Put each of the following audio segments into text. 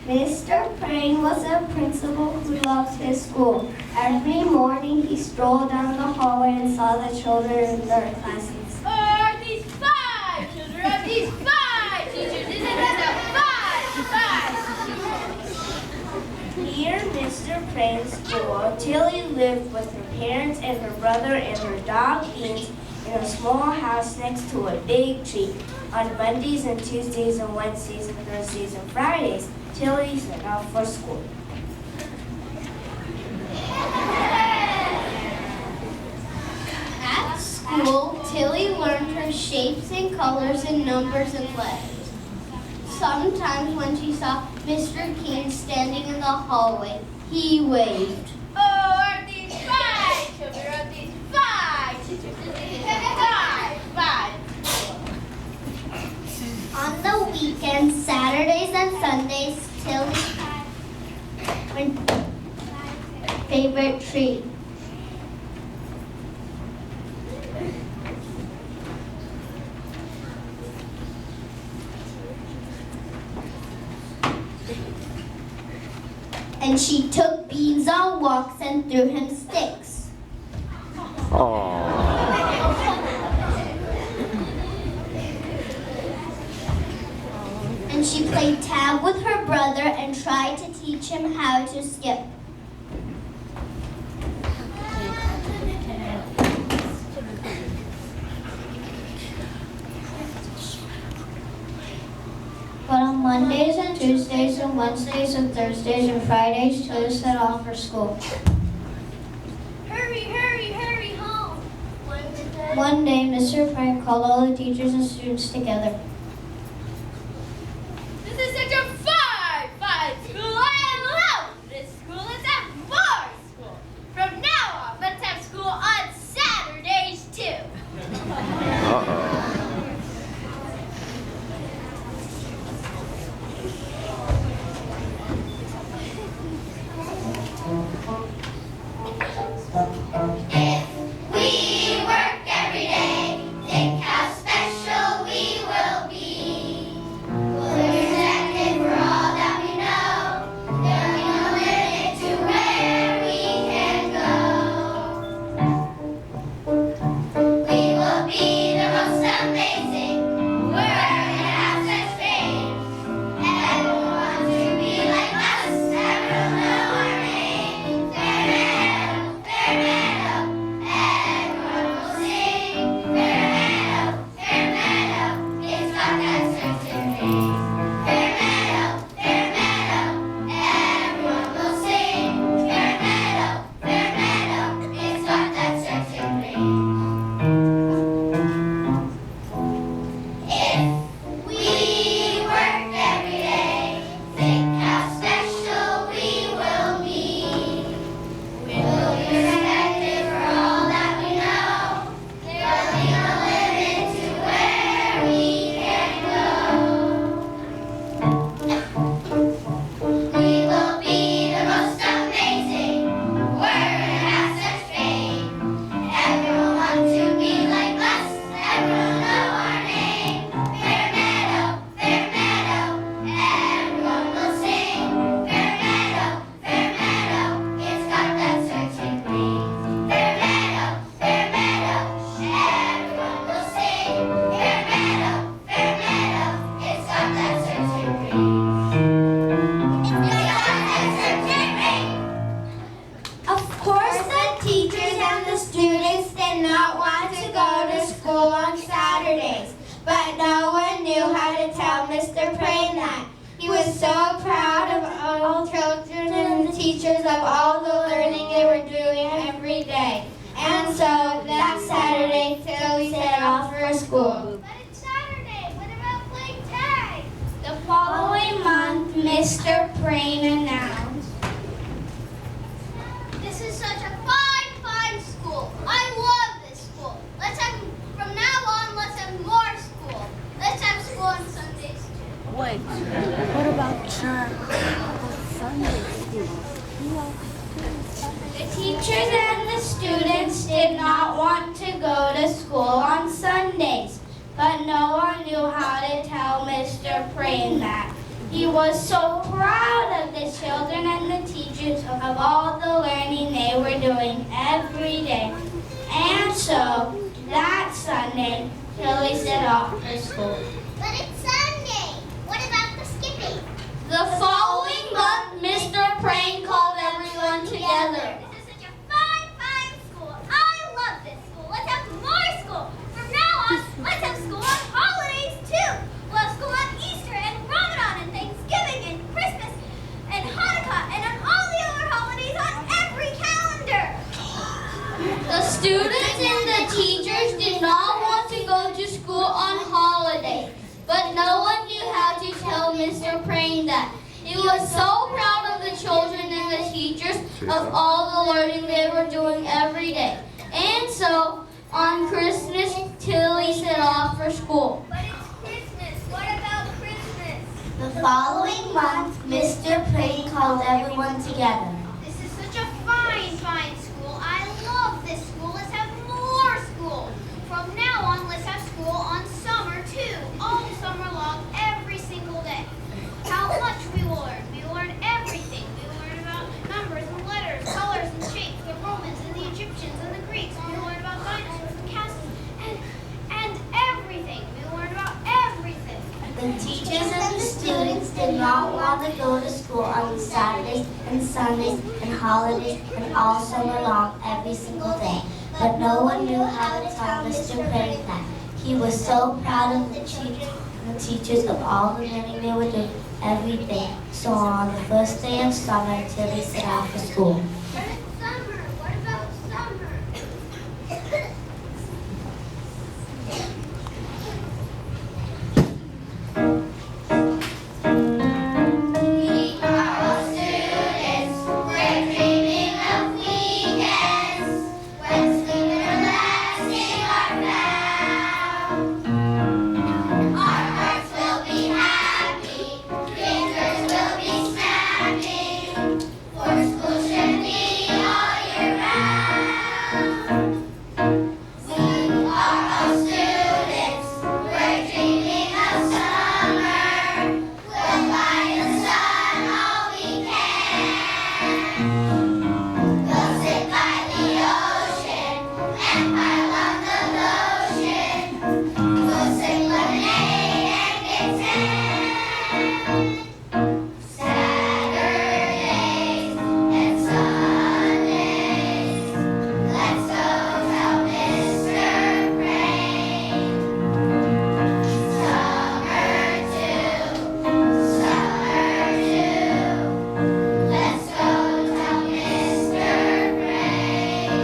Mr. Crane was a principal who loved his school. Every morning he strolled down the hallway and saw the children in their classes. Are these five? Children of these five teachers. Isn't this a five? Near Mr. Crane's school, Tilly lived with her parents and her brother and her dog Beans in a small house next to a big tree. On Mondays and Tuesdays and Wednesdays and Thursdays and Fridays, Tilly set off for school. At school, Tilly learned her shapes and colors and numbers and letters. Sometimes when she saw Mr. King standing in the hallway, he waved. Oh, are these five? Children of these five teachers. Isn't this five? On the weekends, Saturdays and Sundays, Tilly had her favorite treat. And she took Beans on walks and threw him sticks. And she played tag with her brother and tried to teach him how to skip. But on Mondays and Tuesdays and Wednesdays and Thursdays and Fridays, Tilly set off for school. Hurry, hurry, hurry home. One day, Mr. Frank called all the teachers and students together. This is such a five school. I love this school. Let's have more school. From now on, let's have school on Saturdays too. Teachers of all the learning they were doing every day. And so that Saturday, Tilly set off for school. But it's Saturday. What about playing tag? The following month, Mr. Crane announced, This is such a fine school. I love this school. Let's have, from now on, let's have more school. Let's have school on Sundays too. Wait, what about church? Sundays too. the teachers and the students did not want to go to school on Sundays, but no one knew how to tell Mr. Crane that. He was so proud of the children and the teachers of all the learning they were doing every day. And so, that Sunday, Tilly set off for school. But it's Sunday. What about the skipping? The following month, Mr. Prane called everyone together. This is such a fine, fine school. I love this school. Let's have more school. From now on, let's have school on holidays too. We'll have school on Easter and Ramadan and Thanksgiving and Christmas and Hanukkah and on all the other holidays on every calendar. The students and the teachers did not want to go to school on holidays, but no one knew how to tell Mr. Prane that. He was so proud of the children and the teachers of all the learning they were doing every day. And so, on Christmas, Tilly set off for school. But it's Christmas. What about Christmas? The following month, Mr. Prane called everyone together. This is such a fine, fine school. I love this school. Let's have more school. From now on, let's have school on summer too. All summer long, every single day. How much we will learn. We will learn everything. We will learn about numbers and letters, colors and shapes, the Romans and the Egyptians and the Greeks. We will learn about dinosaurs and castles and everything. We will learn about everything. The teachers and the students did not want to go to school on Saturdays and Sundays and holidays and all summer long every single day. But no one knew how to tell Mr. Prane that. He was so proud of the teachers of all the learning they were doing every day. So on the first day of summer, Tilly set out for school. But it's summer. What about summer? We are all students. We're dreaming of weekends when sleep and relaxing are found. Our hearts will be happy, fingers will be snapping, for school should be all year round. We are all students. We're dreaming of summer. We'll find the sun all we can. We'll sit by the ocean and pile on the lotion. We'll sing lemonade and get tan. Saturdays and Sundays, let's go tell Mr. Prane. Summer too, let's go tell Mr. Prane.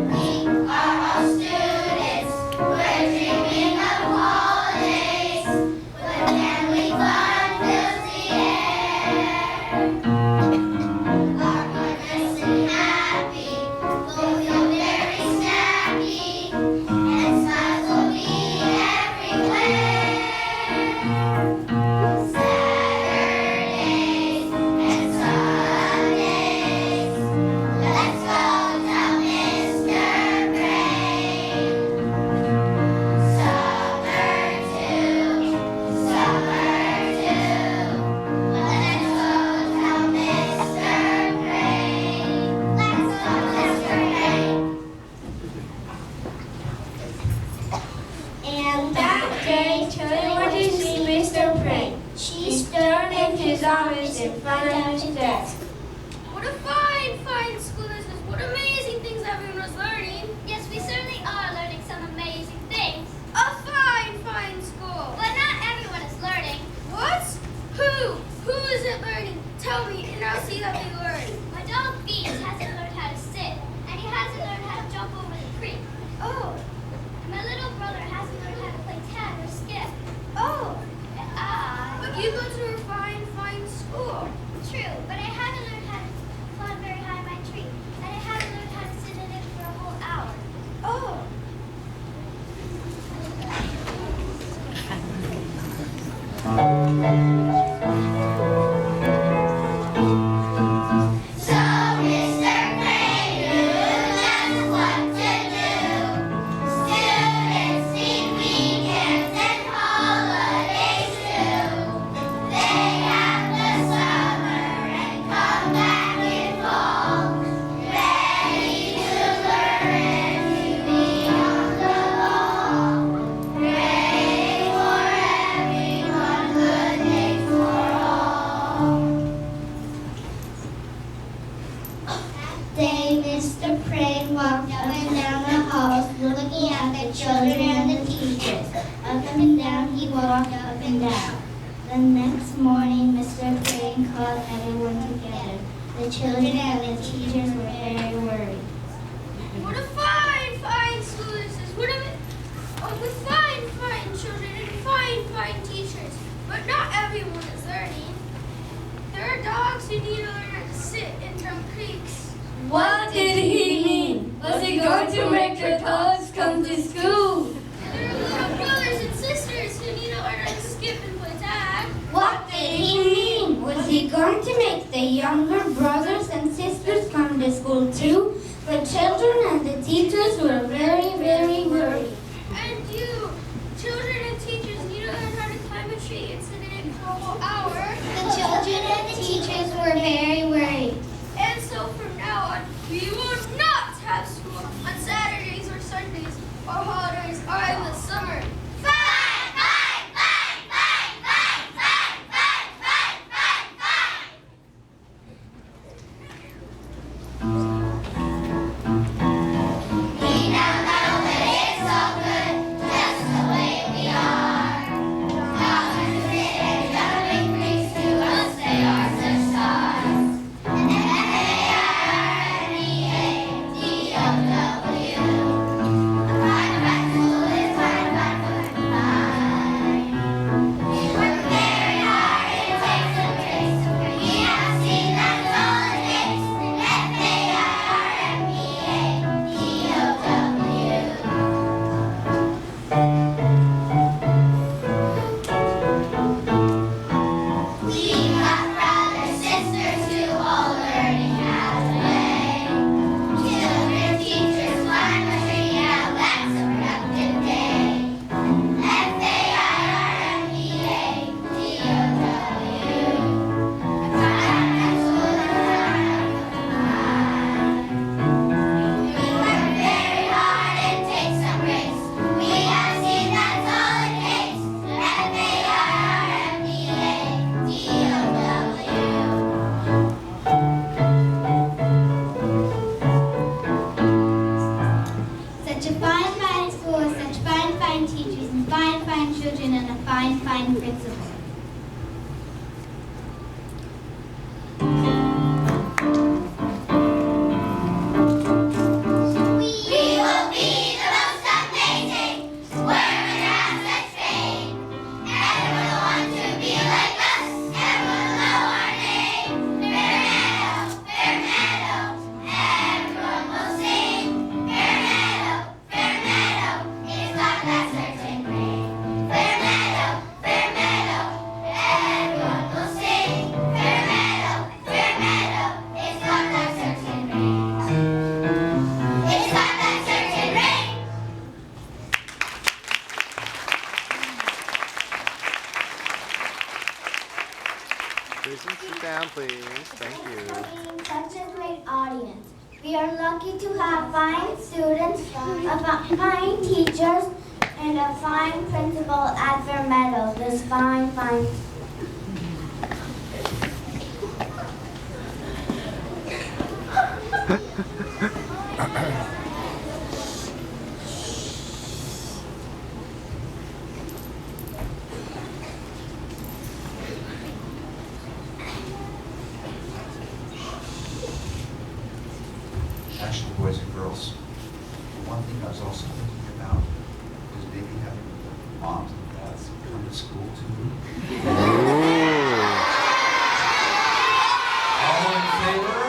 We are all students. We're dreaming of holidays when family fun fills the air. Our hearts and happy will feel very snappy, and smiles will be everywhere. Saturdays and Sundays, let's go tell Mr. Prane. Summer too, let's go tell Mr. Prane. Let's go, Mr. Prane. And that day, Tilly went to see Mr. Prane. She stood in his office in front of his desk. What a fine, fine school this is. What amazing things everyone was learning. Yes, we certainly are learning some amazing things. A fine, fine school. But not everyone is learning. What? Who? Who isn't learning? Tell me, and I'll see that they learn. My dog Beans hasn't learned how to sit, and he hasn't learned how to jump over the creek. Oh. And my little brother hasn't learned how to play tag or skip. Oh. And But you go to a fine, fine school. True, but I haven't learned how to climb very high in my tree, and I haven't learned how to sit in it for a whole hour. Oh. So Mr. Prane knew just what to do. Students need weekends and holidays too. sitting down. The next morning, Mr. Crane called everyone together. The children and the teachers were very worried. What a fine, fine school this is. What a with fine, fine children and fine, fine teachers. But not everyone is learning. There are dogs who need to learn how to sit and jump creeks. What did he mean? Was he going to make the dogs come to school? There are little brothers and sisters who need to learn how to skip and play tag. What did he mean? Was he going to make the younger brothers and sisters come to school too? The children and the teachers were very, very worried. And you, children and teachers, need to learn how to climb a tree and sit in it for a whole hour. The children and the teachers were very worried. And so from now on, we will not have school on Saturdays or Sundays or holidays or in the summer. Fine, fine, fine, fine, fine, fine, fine, fine, fine, fine. We now know that it's all good, just the way we are. Not to sit and jumping creeks, to us they are such stars. Such a fine, fine school, such fine, fine teachers, and fine, fine children, and a fine, fine principal. We will be the most amazing squirming ass at Spain. Everyone will want to be like us. Everyone will know our name. Fairmeadow, Fairmeadow. Everyone will sing. Fairmeadow, Fairmeadow. It's got that certain ring. Fairmeadow, Fairmeadow. Everyone will sing. Fairmeadow, Fairmeadow. It's got that certain ring. It's got that certain ring. Jason, sit down, please. Thank you. Being such a great audience. We are lucky to have fine students, fine teachers, and a fine principal at Fairmeadow. This fine, fine. Actually, boys and girls, one thing I was also thinking about is maybe having moms and dads come to school too. All in favor?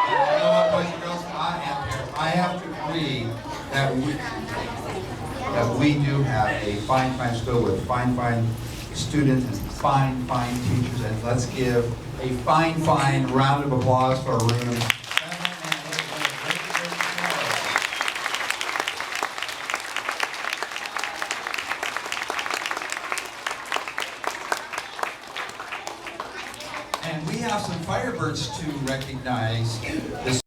You know what, boys and girls, I have to agree that we do have a fine, fine school with fine, fine students and fine, fine teachers. And let's give a fine, fine round of applause for room. And we have some Firebirds to recognize this